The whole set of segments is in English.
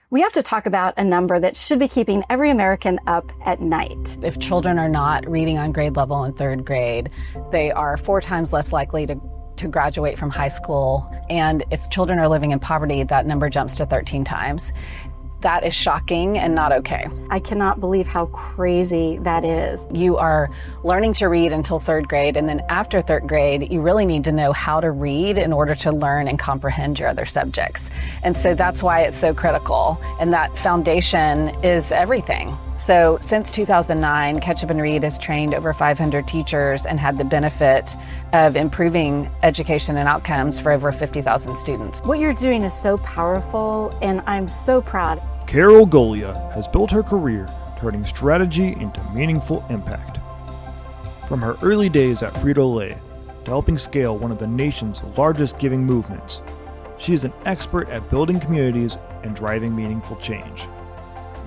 We have to talk about a number that should be keeping every American up at night. If children are not reading on grade level in third grade, they are 4 times less likely to graduate from high school. And if children are living in poverty, that number jumps to 13 times. That is shocking and not okay. I cannot believe how crazy that is. You are learning to read until third grade, and then after third grade, you really need to know how to read in order to learn and comprehend your other subjects. And so that's why it's so critical, and that foundation is everything. So since 2009, Ketchup and Read has trained over 500 teachers and had the benefit of improving education and outcomes for over 50,000 students. What you're doing is so powerful, and I'm so proud. Carol Goglia has built her career turning strategy into meaningful impact. From her early days at Frito-Lay to helping scale one of the nation's largest giving movements, she is an expert at building communities and driving meaningful change.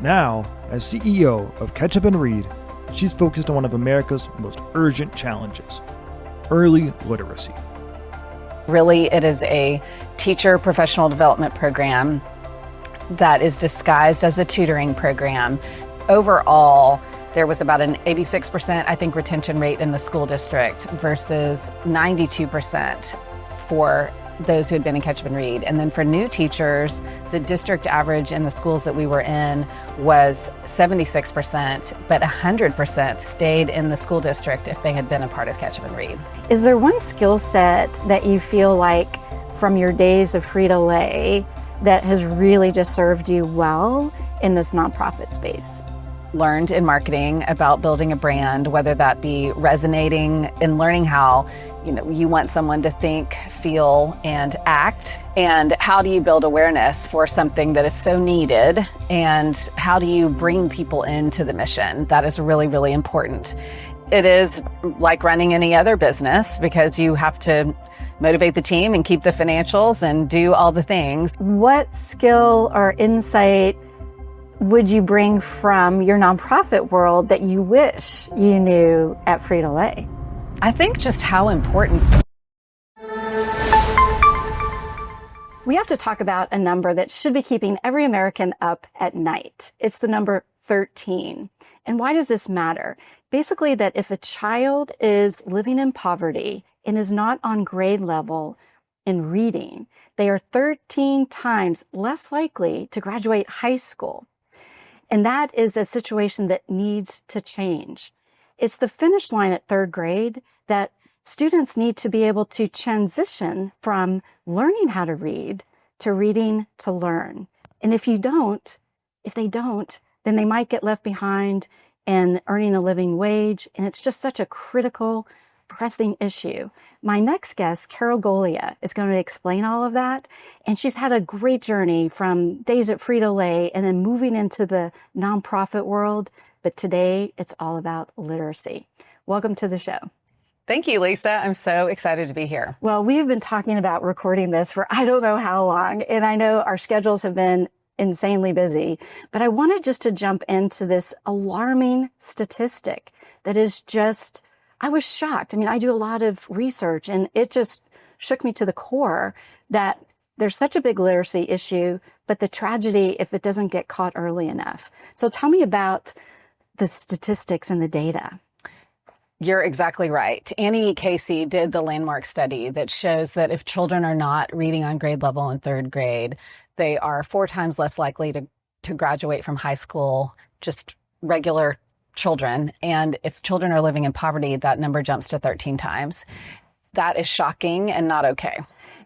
Now, as CEO of Ketchup and Read, she's focused on one of America's most urgent challenges: early literacy. Really, it is a teacher professional development program that is disguised as a tutoring program. Overall, there was about an 86%, I think, retention rate in the school district versus 92% for those who had been in Ketchup and Read. And then for new teachers, the district average in the schools that we were in was 76%, but 100% stayed in the school district if they had been a part of Ketchup and Read. Is there one skill set that you feel like from your days of Frito-Lay that has really just served you well in this nonprofit space? Learned in marketing about building a brand, whether that be resonating and learning how you want someone to think, feel, and act, and how do you build awareness for something that is so needed, and how do you bring people into the mission? That is really, really important. It is like running any other business because you have to motivate the team and keep the financials and do all the things. What skill or insight would you bring from your nonprofit world that you wish you knew at Frito-Lay? I think just how important. We have to talk about a number that should be keeping every American up at night. It's the number 13. And why does this matter? Basically, that if a child is living in poverty and is not on grade level in reading, they are 13 times less likely to graduate high school. And that is a situation that needs to change. It's the finish line at third grade that students need to be able to transition from learning how to read to reading to learn. And if they don't, then they might get left behind in earning a living wage. And it's just such a critical, pressing issue. My next guest, Carol Goglia, is going to explain all of that. And she's had a great journey from days at Frito-Lay and then moving into the nonprofit world. But today, it's all about literacy. Welcome to the show. Thank you, Lisa. I'm so excited to be here. Well, we've been talking about recording this for I don't know how long. And I know our schedules have been insanely busy. But I wanted just to jump into this alarming statistic that is just, I was shocked. I mean, I do a lot of research and it just shook me to the core that there's such a big literacy issue, but the tragedy if it doesn't get caught early enough. So tell me about the statistics and the data. You're exactly right. Annie Casey did the landmark study that shows that if children are not reading on grade level in third grade, they are 4 times less likely to graduate from high school, just regular children. And if children are living in poverty, that number jumps to 13 times. That is shocking and not okay.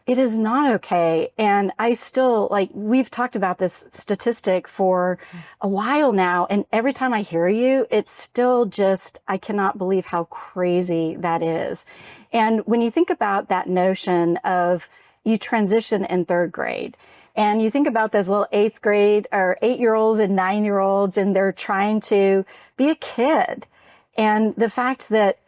It is not okay. And I still, we've talked about this statistic for a while now. And every time I hear you, it's still just, I cannot believe how crazy that is. And when you think about that notion of you transition in third grade, and you think about those little 8th grade or 8-year-olds and 9-year-olds, and they're trying to be a kid. And the fact that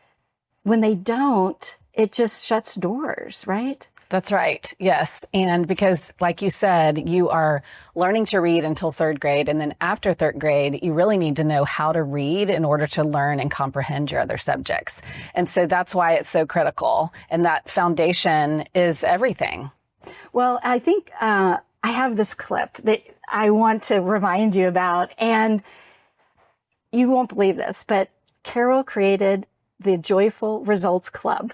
when they don't, it just shuts doors, right? That's right. Yes. And because, like you said, you are learning to read until third grade. And then after third grade, you really need to know how to read in order to learn and comprehend your other subjects. And so that's why it's so critical. And that foundation is everything. Well, I think I have this clip that I want to remind you about. And you won't believe this, but Carol created the Joyful Results Club.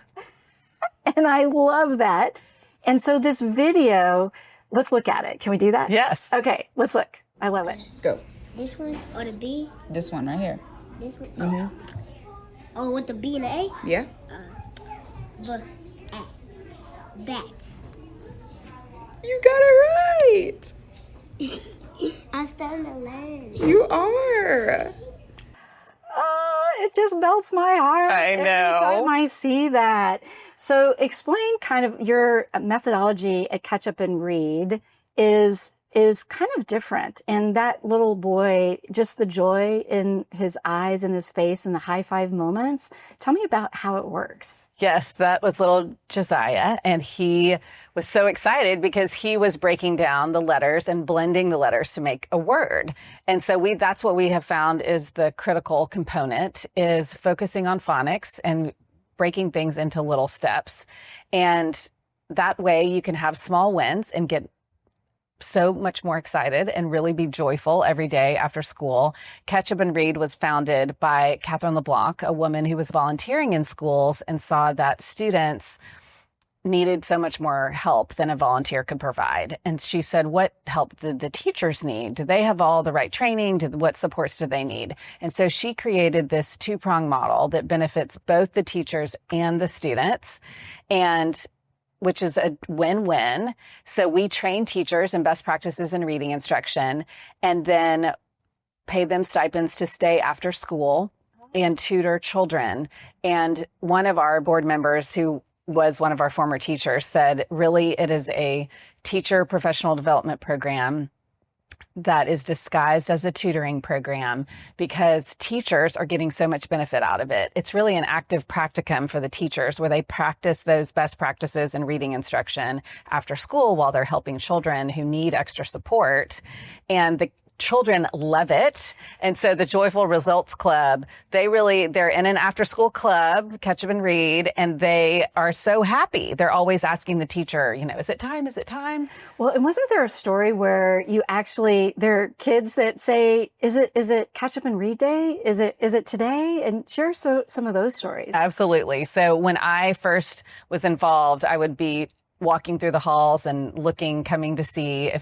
And I love that. And so this video, let's look at it. Can we do that? Yes. Okay, let's look. I love it. Go. This one or the B? This one right here. This one? Mm-hmm. Oh, with the B and the A? Yeah. But bat. You got it right. I'm starting to learn. You are. Oh, it just melts my heart. I know. Every time I see that. So explain kind of your methodology at Catch Up and Read is kind of different. And that little boy, just the joy in his eyes and his face and the high five moments. Tell me about how it works. Yes, that was little Josiah, and he was so excited because he was breaking down the letters and blending the letters to make a word. And so that's what we have found is the critical component, is focusing on phonics and breaking things into little steps. And that way you can have small wins and get so much more excited and really be joyful every day after school. Catch Up and Read was founded by Catherine LeBlanc, a woman who was volunteering in schools and saw that students needed so much more help than a volunteer could provide. And she said, what help did the teachers need? Do they have all the right training? What supports do they need? And so she created this two-prong model that benefits both the teachers and the students, and which is a win-win. So we train teachers in best practices in reading instruction and then pay them stipends to stay after school and tutor children. And one of our board members, who was one of our former teachers, said, really, it is a teacher professional development program that is disguised as a tutoring program because teachers are getting so much benefit out of it. It's really an active practicum for the teachers where they practice those best practices in reading instruction after school while they're helping children who need extra support. And the children love it. And so the Joyful Results Club, they're in an after school club, Catch Up and Read, and they are so happy. They're always asking the teacher, is it time? Is it time? Well, and wasn't there a story where there are kids that say, is it Catch Up and Read Day? Is it today? And share some of those stories. Absolutely. So when I first was involved, I would be walking through the halls and coming to see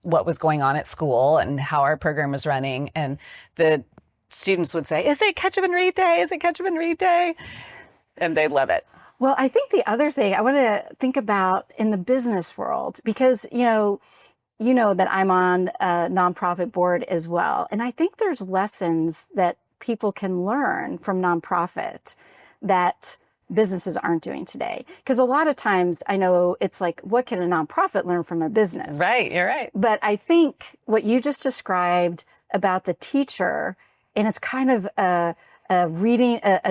what was going on at school and how our program was running. And the students would say, is it Catch Up and Read Day? Is it Catch Up and Read Day? And they love it. Well, I think the other thing I want to think about in the business world, because, you know that I'm on a nonprofit board as well. And I think there's lessons that people can learn from nonprofit that businesses aren't doing today. Because a lot of times I know it's like, what can a nonprofit learn from a business? Right, you're right. But I think what you just described about the teacher, and it's kind of a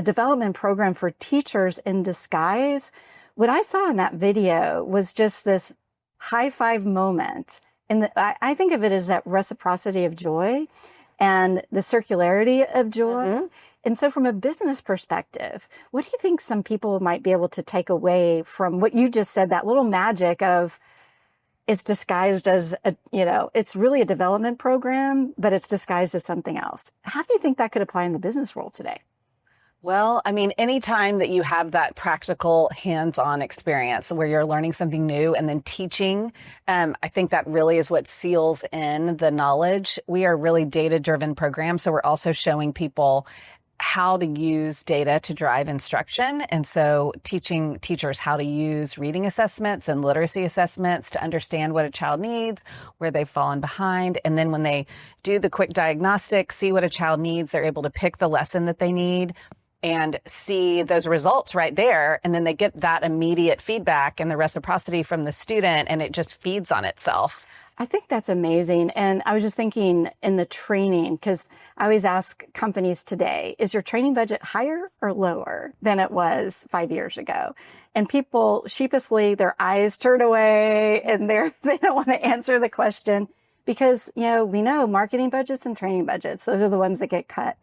development program for teachers in disguise. What I saw in that video was just this high five moment. And I think of it as that reciprocity of joy and the circularity of joy. Mm-hmm. And so from a business perspective, what do you think some people might be able to take away from what you just said, that little magic of it's disguised as it's really a development program, but it's disguised as something else. How do you think that could apply in the business world today? Well, I mean, anytime that you have that practical hands-on experience where you're learning something new and then teaching, I think that really is what seals in the knowledge. We are really data-driven program, so we're also showing people how to use data to drive instruction. And so teaching teachers how to use reading assessments and literacy assessments to understand what a child needs, where they've fallen behind. And then when they do the quick diagnostic, see what a child needs, they're able to pick the lesson that they need and see those results right there. And then they get that immediate feedback and the reciprocity from the student, and it just feeds on itself. I think that's amazing. And I was just thinking in the training, because I always ask companies today, is your training budget higher or lower than it was 5 years ago? And people sheepishly, their eyes turn away and they don't want to answer the question because, we know marketing budgets and training budgets, those are the ones that get cut.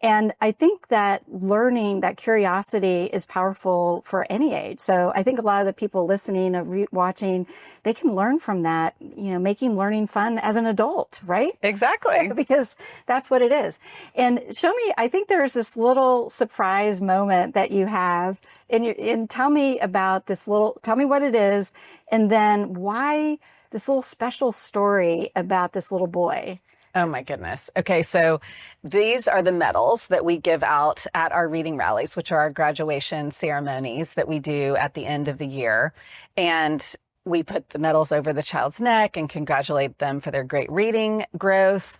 And I think that learning, that curiosity is powerful for any age. So I think a lot of the people listening or watching, they can learn from that, making learning fun as an adult, right? Exactly. Because that's what it is. And show me, I think there's this little surprise moment that you have, and tell me about tell me what it is, and then why this little special story about this little boy. Oh my goodness. Okay, so these are the medals that we give out at our reading rallies, which are our graduation ceremonies that we do at the end of the year. And we put the medals over the child's neck and congratulate them for their great reading growth.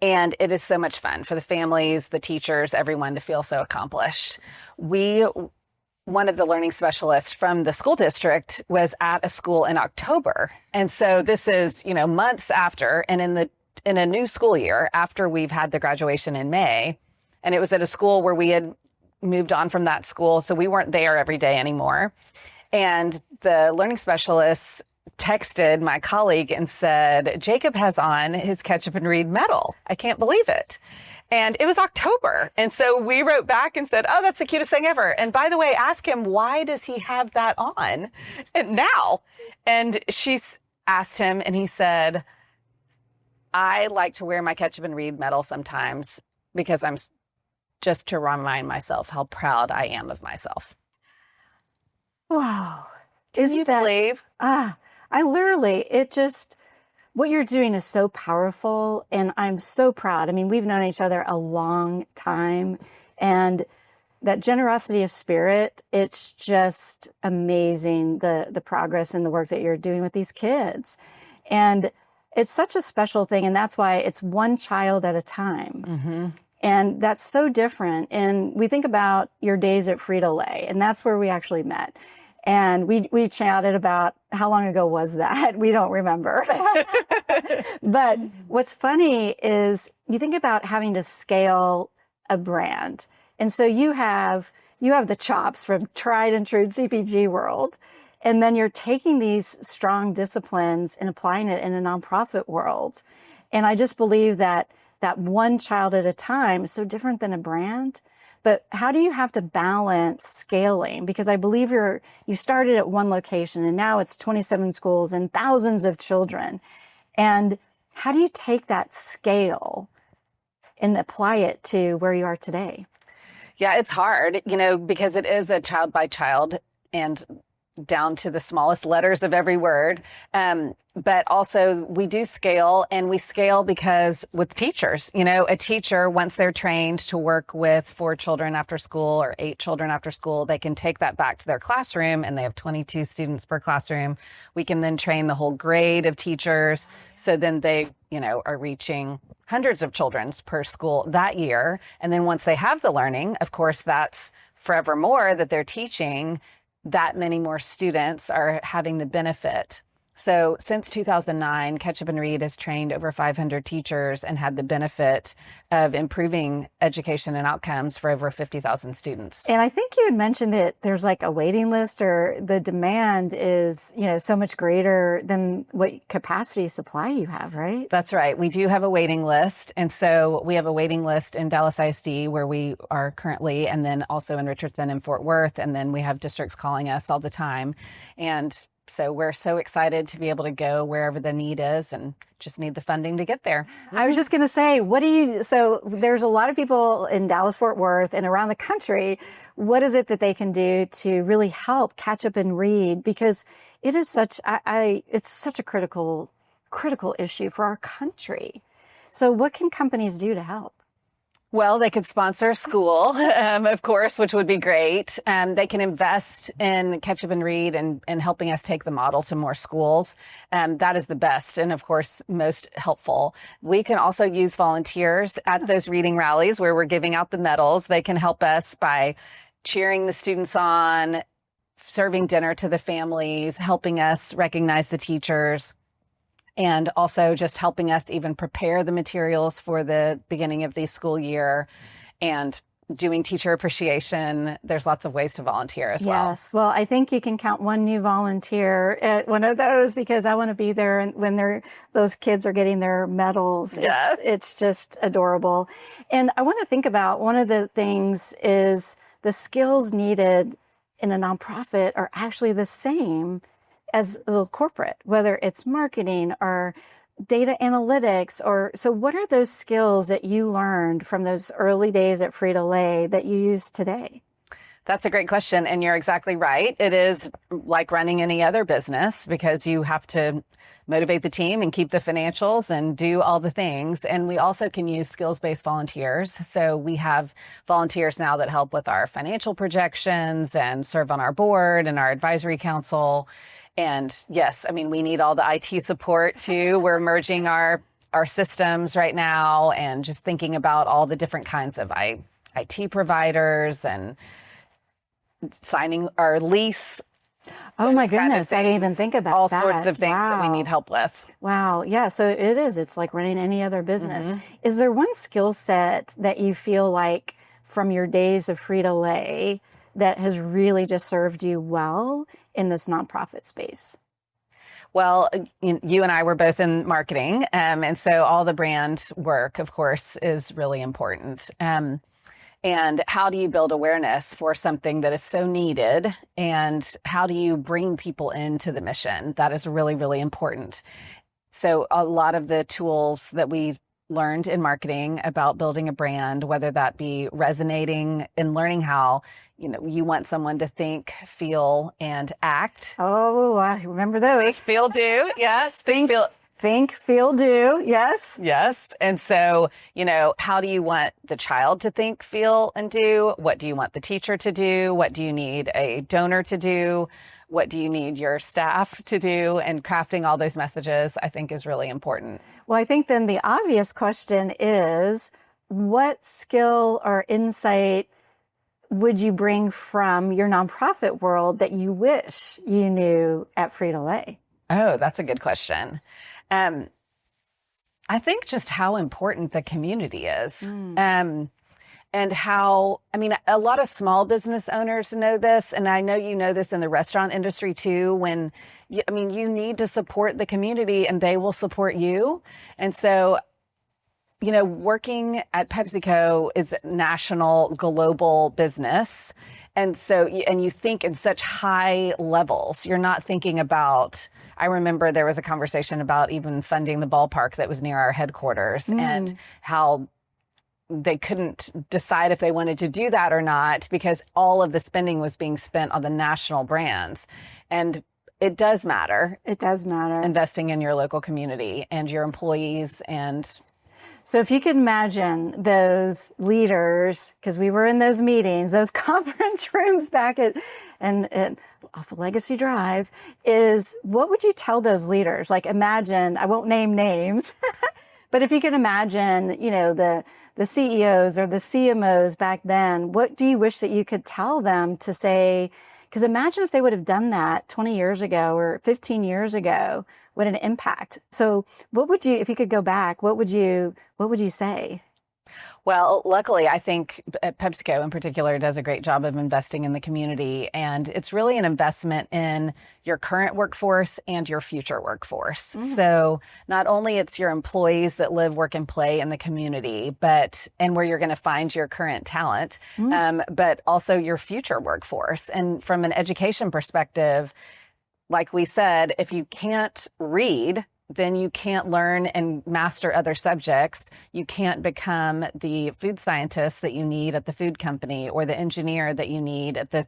And it is so much fun for the families, the teachers, everyone to feel so accomplished. One of the learning specialists from the school district was at a school in October. And so this is, months after, and in a new school year after we've had the graduation in May. And it was at a school where we had moved on from that school. So we weren't there every day anymore. And the learning specialist texted my colleague and said, Jacob has on his Catch Up and Read medal. I can't believe it. And it was October. And so we wrote back and said, oh, that's the cutest thing ever. And by the way, ask him, why does he have that on now? And she asked him, and he said, I like to wear my Catch Up and Read medal sometimes because I'm just to remind myself how proud I am of myself. Wow. Can you believe? What you're doing is so powerful, and I'm so proud. I mean, we've known each other a long time, and that generosity of spirit, it's just amazing, the progress and the work that you're doing with these kids. And it's such a special thing, and that's why it's one child at a time. Mm-hmm. And that's so different. And we think about your days at Frito-Lay, and that's where we actually met. And we chatted about how long ago was that? We don't remember. But what's funny is you think about having to scale a brand. And so you have the chops from tried and true CPG world. And then you're taking these strong disciplines and applying it in a nonprofit world. And I just believe that one child at a time is so different than a brand. But how do you have to balance scaling? Because I believe you started at one location and now it's 27 schools and thousands of children. And how do you take that scale and apply it to where you are today? Yeah, it's hard, because it is a child by child and down to the smallest letters of every word. But also we do scale, and we scale because with teachers, a teacher, once they're trained to work with 4 children after school or 8 children after school, they can take that back to their classroom, and they have 22 students per classroom. We can then train the whole grade of teachers. So then they, are reaching hundreds of children per school that year. And then once they have the learning, of course, that's forevermore that they're teaching, that many more students are having the benefit. So since 2009, Catch Up and Read has trained over 500 teachers and had the benefit of improving education and outcomes for over 50,000 students. And I think you had mentioned that there's like a waiting list, or the demand is, so much greater than what capacity supply you have, right? That's right. We do have a waiting list. And so we have a waiting list in Dallas ISD where we are currently, and then also in Richardson and Fort Worth. And then we have districts calling us all the time. And so we're so excited to be able to go wherever the need is, and just need the funding to get there. I was just going to say, so there's a lot of people in Dallas, Fort Worth and around the country. What is it that they can do to really help Catch Up and Read? Because it is it's such a critical issue for our country. So what can companies do to help? Well, they could sponsor a school, of course, which would be great. They can invest in Catch Up and Read and helping us take the model to more schools. That is the best and, of course, most helpful. We can also use volunteers at those reading rallies where we're giving out the medals. They can help us by cheering the students on, serving dinner to the families, helping us recognize the teachers, and also just helping us even prepare the materials for the beginning of the school year. And doing teacher appreciation. There's lots of ways to volunteer as well. Yes. Well, I think you can count one new volunteer at one of those, because I want to be there when those kids are getting their medals. Yes. It's just adorable. And I want to think about one of the things is the skills needed in a nonprofit are actually the same as a corporate, whether it's marketing or data analytics, so what are those skills that you learned from those early days at Frito-Lay that you use today? That's a great question. And you're exactly right. It is like running any other business, because you have to motivate the team and keep the financials and do all the things. And we also can use skills-based volunteers. So we have volunteers now that help with our financial projections and serve on our board and our advisory council. And yes, I mean, we need all the IT support too. We're merging our systems right now and just thinking about all the different kinds of IT providers and signing our lease. Oh my goodness, I didn't even think about all that. Sorts of things that we need help with. Wow. Yeah. So it is. It's like running any other business. Mm-hmm. Is there one skill set that you feel like from your days of Frito-Lay that has really just served you well in this nonprofit space? Well, you and I were both in marketing. And so all the brand work, of course, is really important. And how do you build awareness for something that is so needed? And how do you bring people into the mission? That is really, really important. So a lot of the tools that we learned in marketing about building a brand, whether that be resonating and learning how, you want someone to think, feel, and act. Oh, I remember those. Think, feel, do. Yes. Think, feel, do. Yes. Yes. And so, how do you want the child to think, feel, and do? What do you want the teacher to do? What do you need a donor to do? What do you need your staff to do? And crafting all those messages, I think, is really important. Well, I think then the obvious question is, what skill or insight would you bring from your nonprofit world that you wish you knew at Frito-Lay? Oh, that's a good question. I think just how important the community is. And how, a lot of small business owners know this, and I know you know this in the restaurant industry too, when, you need to support the community and they will support you. And so, working at PepsiCo is national, global business. And so, and you think in such high levels, you're not thinking about, I remember there was a conversation about even funding the ballpark that was near our headquarters and how they couldn't decide if they wanted to do that or not because all of the spending was being spent on the national brands. And it does matter. It does matter. Investing in your local community and your employees. And so if you could imagine those leaders, because we were in those meetings, those conference rooms back and off of Legacy Drive, is what would you tell those leaders? Like imagine, I won't name names, but if you can imagine, the CEOs or the CMOs back then, what do you wish that you could tell them to say? Because imagine if they would have done that 20 years ago or 15 years ago, what an impact. So what would you, if you could go back, what would you say? Well, luckily, I think PepsiCo in particular does a great job of investing in the community. And it's really an investment in your current workforce and your future workforce. So not only it's your employees that live, work, and play in the community, and where you're going to find your current talent, but also your future workforce. And from an education perspective, like we said, if you can't read, then you can't learn and master other subjects. You can't become the food scientist that you need at the food company or the engineer that you need at the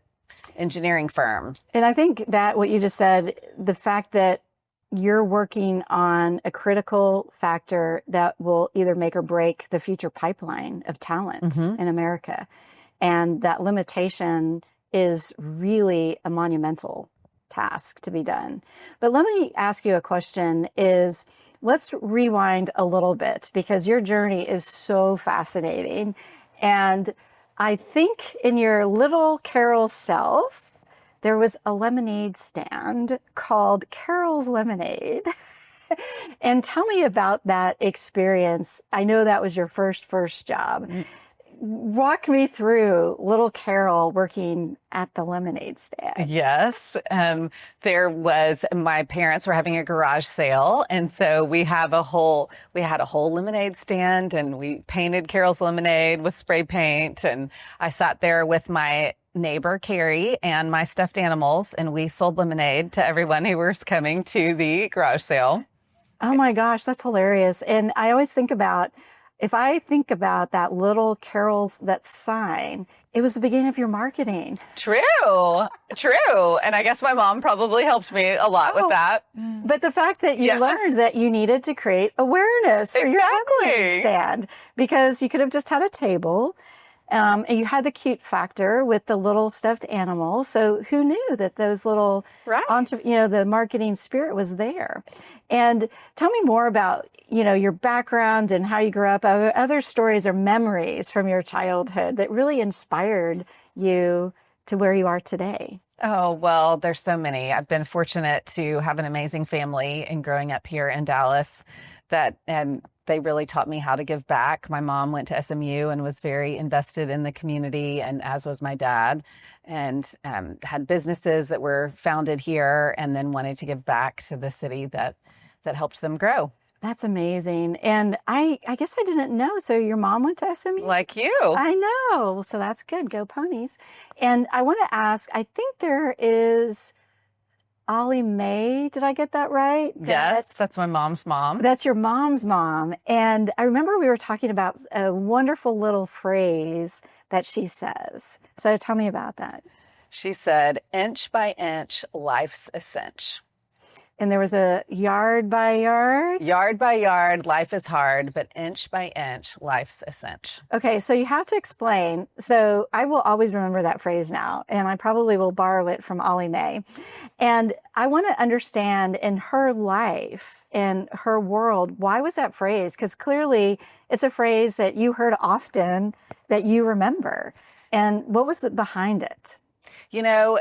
engineering firm. And I think that what you just said, the fact that you're working on a critical factor that will either make or break the future pipeline of talent in America. And that limitation is really a monumental task to be done. But let me ask you a question let's rewind a little bit because your journey is so fascinating. And I think in your little Carol self, there was a lemonade stand called Carol's Lemonade. And tell me about that experience. I know that was your first job. walk me through little Carol working at the lemonade stand. Yes. My parents were having a garage sale. And so we had a whole lemonade stand, and we painted Carol's lemonade with spray paint. And I sat there with my neighbor, Carrie, and my stuffed animals, and we sold lemonade to everyone who was coming to the garage sale. Oh my gosh, that's hilarious. And I always think about, if I think about that little Carol's, that sign, it was the beginning of your marketing. True. And I guess my mom probably helped me a lot with that. But the fact that you learned that you needed to create awareness for your lemonade stand, because you could have just had a table, and you had the cute factor with the little stuffed animals. So who knew that those little, the marketing spirit was there. And tell me more about, your background and how you grew up, other stories or memories from your childhood that really inspired you to where you are today. Oh, well, there's so many. I've been fortunate to have an amazing family and growing up here in Dallas that they really taught me how to give back. My mom went to SMU and was very invested in the community, and as was my dad, and had businesses that were founded here and then wanted to give back to the city that helped them grow. That's amazing. And I guess I didn't know. So your mom went to SMU? Like you. I know. So that's good. Go Ponies. And I want to ask, I think there is Ollie Mae. Did I get that right? Yes, that's my mom's mom. That's your mom's mom. And I remember we were talking about a wonderful little phrase that she says. So tell me about that. She said, "Inch by inch, life's a cinch." And there was a yard by yard? Yard by yard, life is hard, but inch by inch, life's a cinch. Okay, so you have to explain. So I will always remember that phrase now, and I probably will borrow it from Ollie Mae. And I want to understand in her life, in her world, why was that phrase? Because clearly it's a phrase that you heard often that you remember. And what was behind it?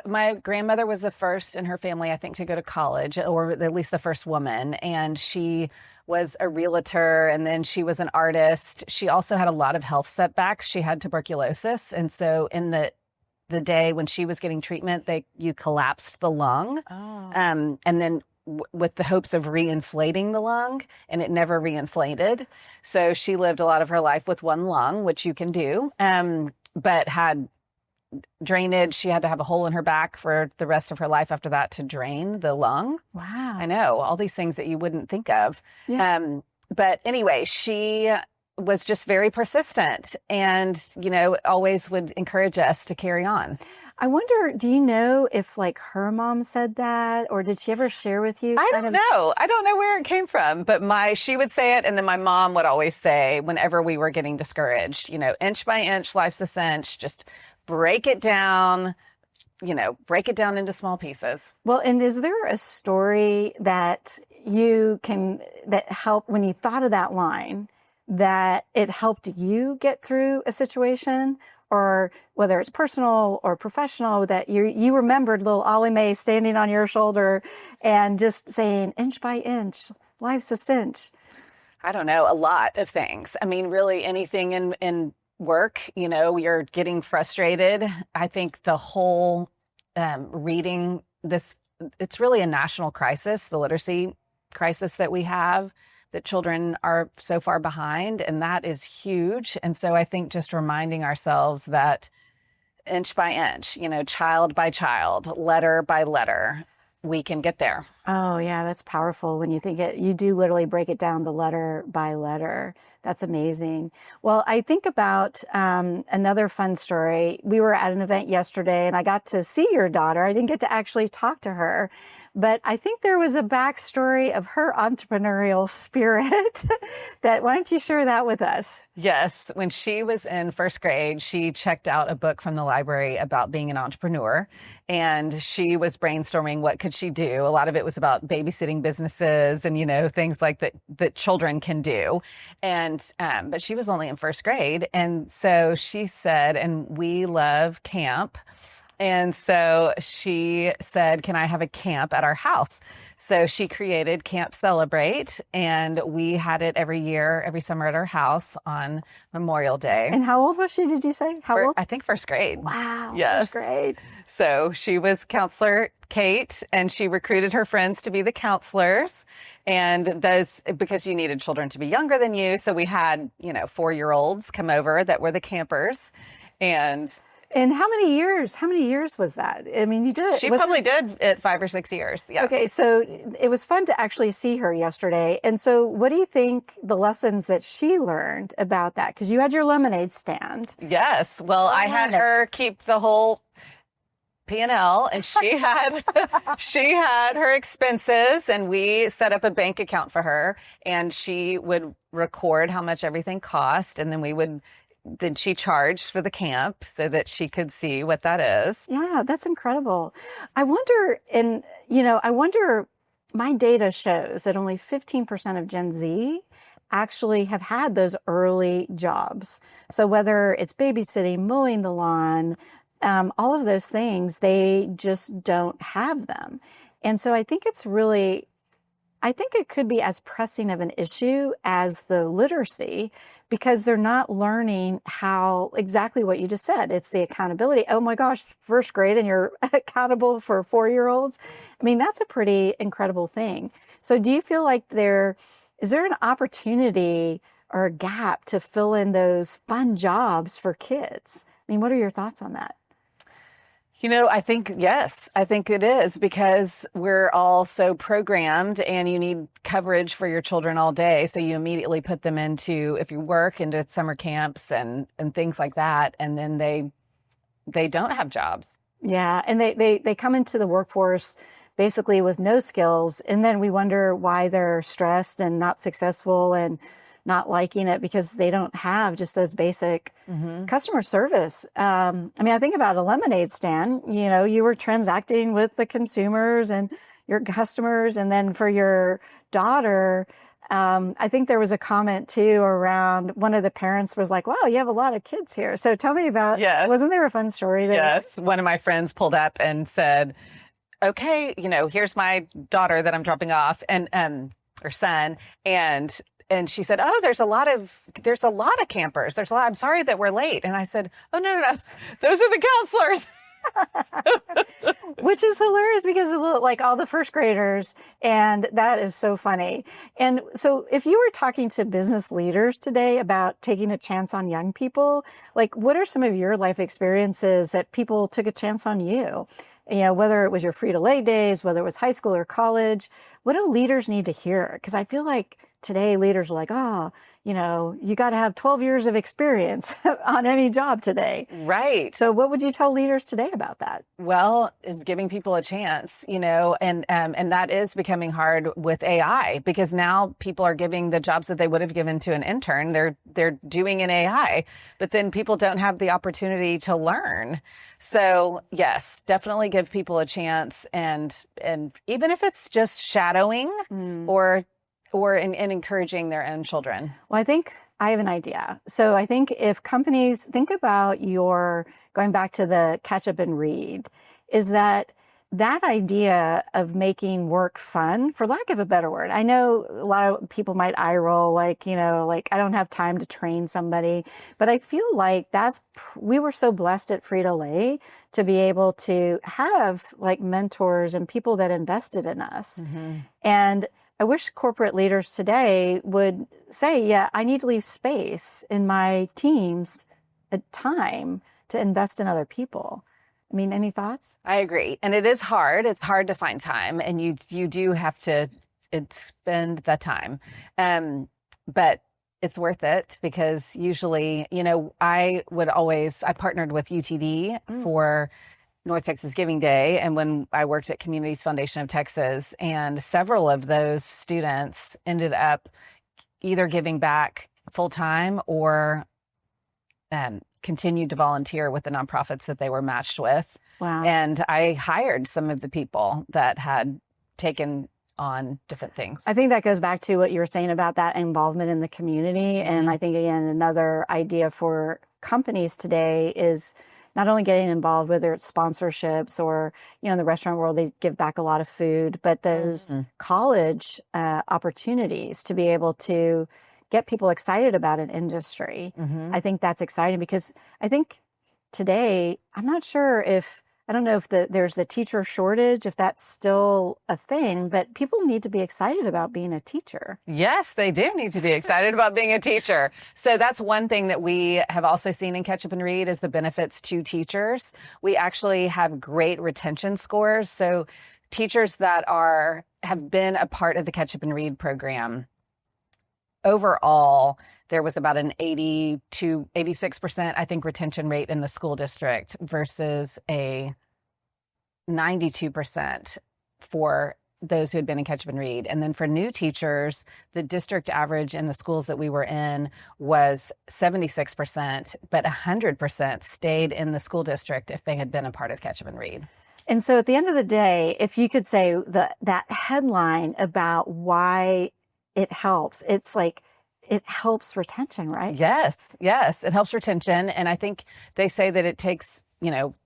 My grandmother was the first in her family, I think, to go to college, or at least the first woman. And she was a realtor, and then she was an artist. She also had a lot of health setbacks. She had tuberculosis. And so in the day when she was getting treatment, you collapsed the lung. Oh. And then with the hopes of reinflating the lung, and it never reinflated. So she lived a lot of her life with one lung, which you can do, but had drainage. She had to have a hole in her back for the rest of her life after that to drain the lung. Wow. I know, all these things that you wouldn't think of. Yeah. But anyway, she was just very persistent and, always would encourage us to carry on. I wonder, do you know if her mom said that, or did she ever share with you? I don't know. I don't know where it came from, but she would say it. And then my mom would always say, whenever we were getting discouraged, inch by inch, life's a cinch, just break it down into small pieces. Well, and is there a story that helped when you thought of that line, that it helped you get through a situation, or whether it's personal or professional, that you remembered little Ollie Mae standing on your shoulder and just saying, inch by inch, life's a cinch? I don't know, a lot of things. I mean, really anything in work, you're getting frustrated. I think the whole reading this, it's really a national crisis, the literacy crisis that we have, that children are so far behind, and that is huge. And so I think just reminding ourselves that inch by inch, child by child, letter by letter, we can get there. Oh, yeah, that's powerful when you think you do literally break it down the letter by letter. That's amazing. Well, I think about another fun story. We were at an event yesterday, and I got to see your daughter. I didn't get to actually talk to her, but I think there was a backstory of her entrepreneurial spirit. Why don't you share that with us? Yes. When she was in first grade, she checked out a book from the library about being an entrepreneur, and she was brainstorming what could she do. A lot of it was about babysitting businesses and, things like that children can do. And, but she was only in first grade. And so she said, and we love camp. And so she said, can I have a camp at our house? So she created Camp Celebrate, and we had it every year, every summer at our house on Memorial Day. And how old was she, did you say? How old? I think first grade. Wow, Yes. first grade. So she was counselor Kate, and she recruited her friends to be the counselors. And those, because you needed children to be younger than you. So we had, 4-year-olds come over that were the campers. And how many years? How many years was that? I mean, you did it. She probably did it 5 or 6 years. Yeah. Okay, so it was fun to actually see her yesterday. And so what do you think the lessons that she learned about that? Because you had your lemonade stand. Yes. Well, I had her keep the whole P&L, and she had her expenses, and we set up a bank account for her, and she would record how much everything cost, and then she charged for the camp so that she could see what that is. Yeah, that's incredible. I wonder, my data shows that only 15% of Gen Z actually have had those early jobs. So whether it's babysitting, mowing the lawn, all of those things, they just don't have them. And so I think it could be as pressing of an issue as the literacy, because they're not learning how exactly what you just said. It's the accountability. Oh my gosh, first grade and you're accountable for 4-year-olds. I mean, that's a pretty incredible thing. So do you feel like is there an opportunity or a gap to fill in those fun jobs for kids? I mean, what are your thoughts on that? I think, yes, I think it is, because we're all so programmed, and you need coverage for your children all day. So you immediately put them if you work, into summer camps and things like that. And then they don't have jobs. Yeah. And they come into the workforce basically with no skills. And then we wonder why they're stressed and not successful and not liking it, because they don't have just those basic customer service. I think about a lemonade stand. You were transacting with the consumers and your customers. And then for your daughter, I think there was a comment too around one of the parents was like, wow, you have a lot of kids here. So tell me about, wasn't there a fun story? Yes. One of my friends pulled up and said, okay, here's my daughter that I'm dropping off, and or son. And she said, oh, there's a lot of campers. I'm sorry that we're late. And I said, oh, no. Those are the counselors. Which is hilarious, because like all the first graders, and that is so funny. And so if you were talking to business leaders today about taking a chance on young people, like what are some of your life experiences that people took a chance on you? Whether it was your Frito-Lay days, whether it was high school or college, what do leaders need to hear? Because I feel like today leaders are like, you got to have 12 years of experience on any job today. Right. So what would you tell leaders today about that? Well, is giving people a chance, and that is becoming hard with AI, because now people are giving the jobs that they would have given to an intern. They're doing an AI, but then people don't have the opportunity to learn. So yes, definitely give people a chance, and even if it's just shadowing or in encouraging their own children. Well, I think I have an idea. So I think if companies think about going back to the catch up and read, is that idea of making work fun, for lack of a better word. I know a lot of people might eye roll, like I don't have time to train somebody, but I feel like we were so blessed at Frito-Lay to be able to have like mentors and people that invested in us. And I wish corporate leaders today would say, yeah, I need to leave space in my teams at time to invest in other people. I mean, any thoughts? I agree. And it is hard. It's hard to find time, and you do have to spend the time. But it's worth it, because usually, I partnered with UTD for North Texas Giving Day, and when I worked at Communities Foundation of Texas, and several of those students ended up either giving back full time or continued to volunteer with the nonprofits that they were matched with. Wow. And I hired some of the people that had taken on different things. I think that goes back to what you were saying about that involvement in the community. And I think, again, another idea for companies today is, not only getting involved, whether it's sponsorships or, in the restaurant world, they give back a lot of food, but those college opportunities to be able to get people excited about an industry. I think that's exciting because I think today, I'm not sure if, I don't know if there's the teacher shortage, if that's still a thing, but people need to be excited about being a teacher. Yes, they do need to be excited about being a teacher. So that's one thing that we have also seen in Catch Up and Read is the benefits to teachers. We actually have great retention scores. So teachers that have been a part of the Catch Up and Read program, overall, there was about an 80 to 86%, I think, retention rate in the school district versus a 92% for those who had been in Catch Up and Read. And then for new teachers, the district average in the schools that we were in was 76%, but 100% stayed in the school district if they had been a part of Catch Up and Read. And so at the end of the day, if you could say that headline about why it helps, it's like, it helps retention, right? Yes, it helps retention. And I think they say that it takes,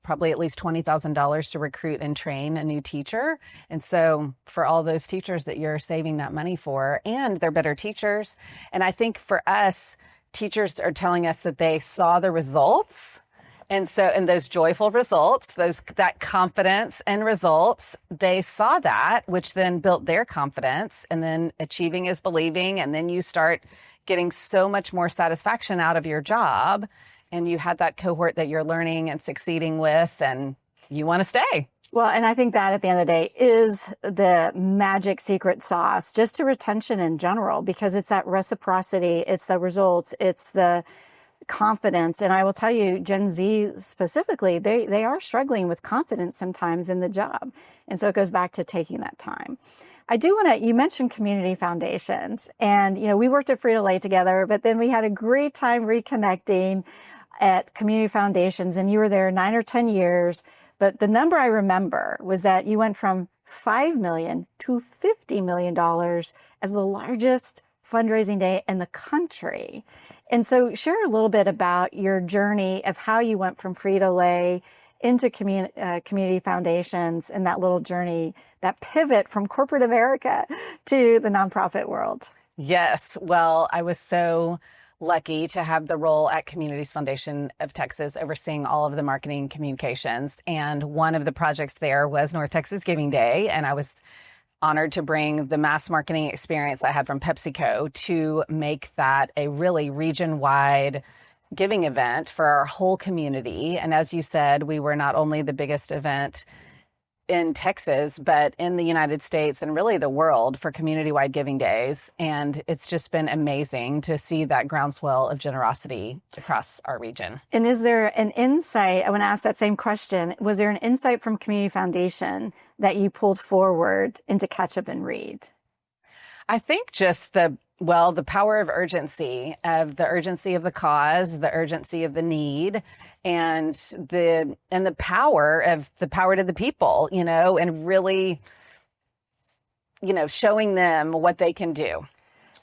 probably at least $20,000 to recruit and train a new teacher. And so for all those teachers that you're saving that money for, and they're better teachers. And I think for us, teachers are telling us that they saw the results. And so, in those joyful results, that confidence and results, they saw that, which then built their confidence, and then achieving is believing. And then you start getting so much more satisfaction out of your job. And you had that cohort that you're learning and succeeding with, and you want to stay. Well, and I think that at the end of the day is the magic secret sauce just to retention in general, because it's that reciprocity, it's the results, it's the confidence. And I will tell you, Gen Z specifically, they are struggling with confidence sometimes in the job. And so it goes back to taking that time. I do want to, you mentioned community foundations, and, we worked at Frito-Lay together, but then we had a great time reconnecting at community foundations, and you were there 9 or 10 years. But the number I remember was that you went from $5 million to $50 million as the largest fundraising day in the country. And so share a little bit about your journey of how you went from Frito-Lay into community foundations and that little journey, that pivot from corporate America to the nonprofit world. Yes. Well, I was so lucky to have the role at Communities Foundation of Texas overseeing all of the marketing communications. And one of the projects there was North Texas Giving Day. And I was honored to bring the mass marketing experience I had from PepsiCo to make that a really region-wide giving event for our whole community. And as you said, we were not only the biggest event in Texas, but in the United States and really the world for community-wide giving days. And it's just been amazing to see that groundswell of generosity across our region. And is there an insight? I want to ask that same question. Was there an insight from Community Foundation that you pulled forward into Catch Up and Read? I think just the power of urgency, of the cause, the urgency of the need, and the power to the people, and really, showing them what they can do.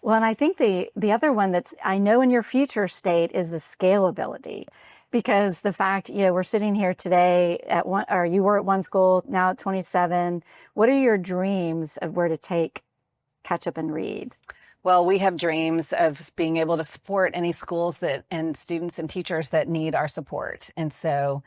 Well, and I think the other one that's, I know in your future state is the scalability, because the fact, we're sitting here today at one, or you were at one school, now at 27. What are your dreams of where to take Catch Up and Read? Well, we have dreams of being able to support any schools and students and teachers that need our support. And so,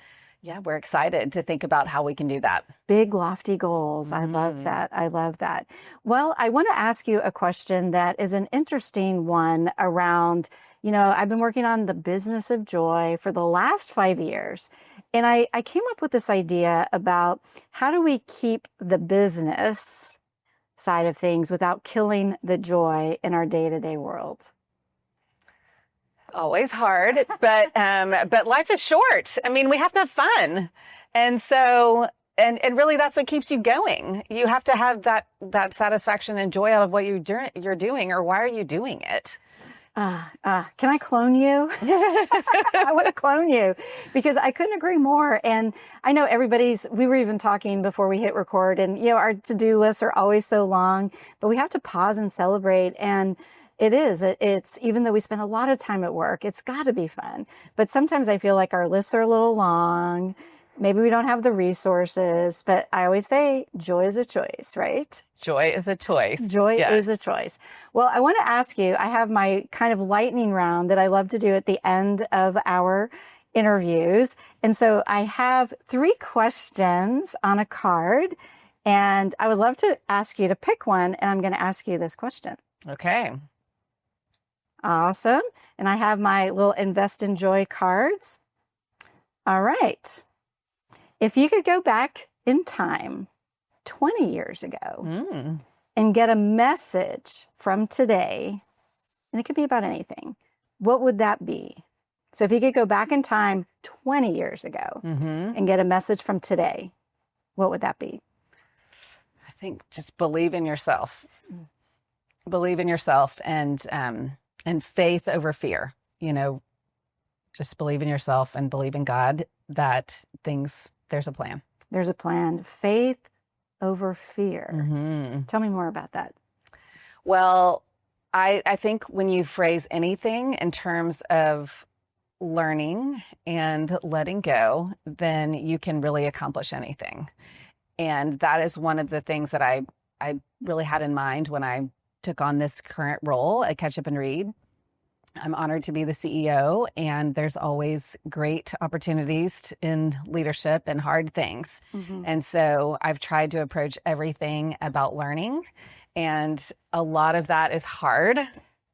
we're excited to think about how we can do that. Big, lofty goals. I love that. I love that. Well, I want to ask you a question that is an interesting one around, I've been working on the business of joy for the last 5 years. And I came up with this idea about how do we keep the business side of things without killing the joy in our day-to-day world? Always hard, but life is short. I mean, we have to have fun. And so, and really that's what keeps you going. You have to have that satisfaction and joy out of what you're doing, or why are you doing it? Can I clone you? I want to clone you because I couldn't agree more. And I know we were even talking before we hit record, and, our to-do lists are always so long, but we have to pause and celebrate. And It is. It's even though we spend a lot of time at work, it's got to be fun. But sometimes I feel like our lists are a little long. Maybe we don't have the resources, but I always say joy is a choice, right? Joy is a choice. Joy Yes. is a choice. Well, I want to ask you, I have my kind of lightning round that I love to do at the end of our interviews. And so I have 3 questions on a card, and I would love to ask you to pick one, and I'm going to ask you this question. Okay. Awesome. And I have my little Invest in Joy cards. All right. If you could go back in time 20 years ago and get a message from today, and it could be about anything, what would that be? So if you could go back in time 20 years ago and get a message from today, what would that be? I think just believe in yourself. Believe in yourself and faith over fear. You know, just believe in yourself and believe in God that there's a plan. There's a plan. Faith over fear. Tell me more about that. Well, I think when you phrase anything in terms of learning and letting go, then you can really accomplish anything. And that is one of the things that I really had in mind when I took on this current role at Catch Up and Read. I'm honored to be the CEO, and there's always great opportunities in leadership and hard things. And so I've tried to approach everything about learning, and a lot of that is hard.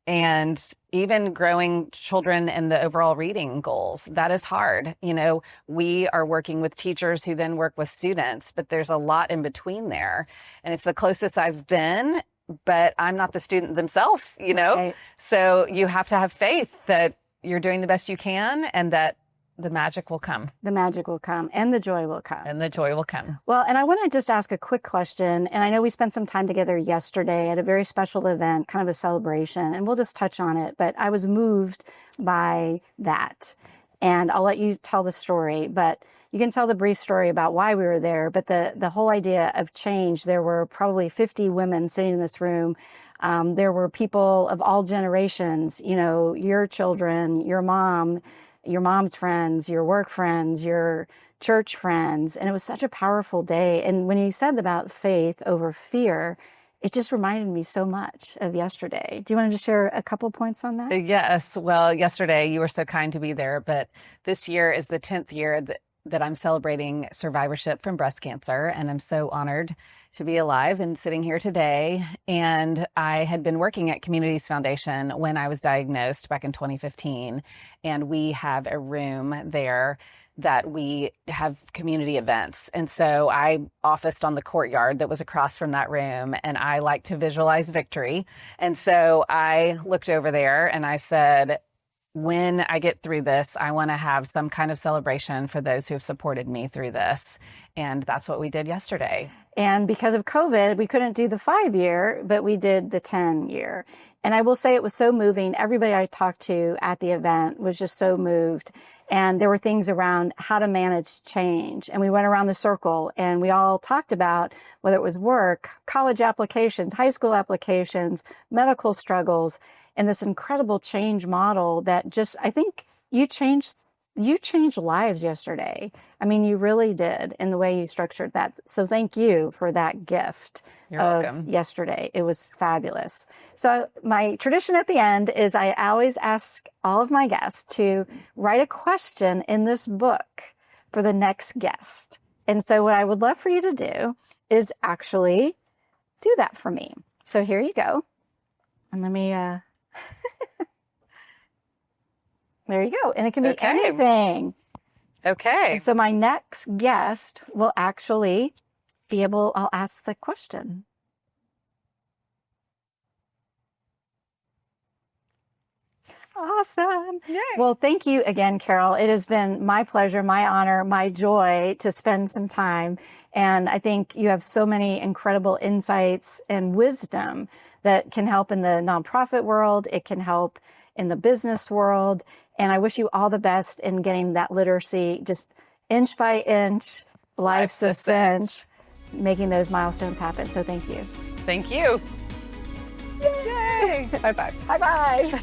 And even growing children and the overall reading goals, that is hard. You know, we are working with teachers who then work with students, but there's a lot in between there. And it's the closest I've been, but I'm not the student themselves, you know? Right. So you have to have faith that you're doing the best you can and that the magic will come. The magic will come and the joy will come. And the joy will come. Well, and I want to just ask a quick question. And I know we spent some time together yesterday at a very special event, kind of a celebration, and we'll just touch on it. But I was moved by that. And I'll let you tell the story, but you can tell the brief story about why we were there. But the whole idea of change, there were probably 50 women sitting in this room. There were people of all generations, you know, your children, your mom's friends, your work friends, your church friends. And it was such a powerful day. And when you said about faith over fear, it just reminded me so much of yesterday. Do you want to just share a couple points on that? Yes. Well, yesterday you were so kind to be there, but this year is the 10th year that I'm celebrating survivorship from breast cancer. And I'm so honored to be alive and sitting here today. And I had been working at Communities Foundation when I was diagnosed back in 2015. And we have a room there that we have community events. And so I officed on the courtyard that was across from that room, and I like to visualize victory. And so I looked over there and I said, when I get through this, I want to have some kind of celebration for those who have supported me through this. And that's what we did yesterday. And because of COVID, we couldn't do the 5-year, but we did the 10-year. And I will say it was so moving. Everybody I talked to at the event was just so moved. And there were things around how to manage change. And we went around the circle and we all talked about whether it was work, college applications, high school applications, medical struggles, and this incredible change model that just, I think you changed lives yesterday. I mean, you really did in the way you structured that. So thank you for that gift. You're welcome. Yesterday. It was fabulous. So my tradition at the end is I always ask all of my guests to write a question in this book for the next guest. And so what I would love for you to do is actually do that for me. So here you go. And let me, there you go. And it can be Okay. anything. Okay. And so my next guest will actually I'll ask the question. Awesome. Yay. Well, thank you again, Carol. It has been my pleasure, my honor, my joy to spend some time. And I think you have so many incredible insights and wisdom that can help in the nonprofit world. It can help in the business world. And I wish you all the best in getting that literacy just inch by inch, life's a cinch, making those milestones happen. So thank you. Thank you. Yay! Bye-bye. Bye-bye.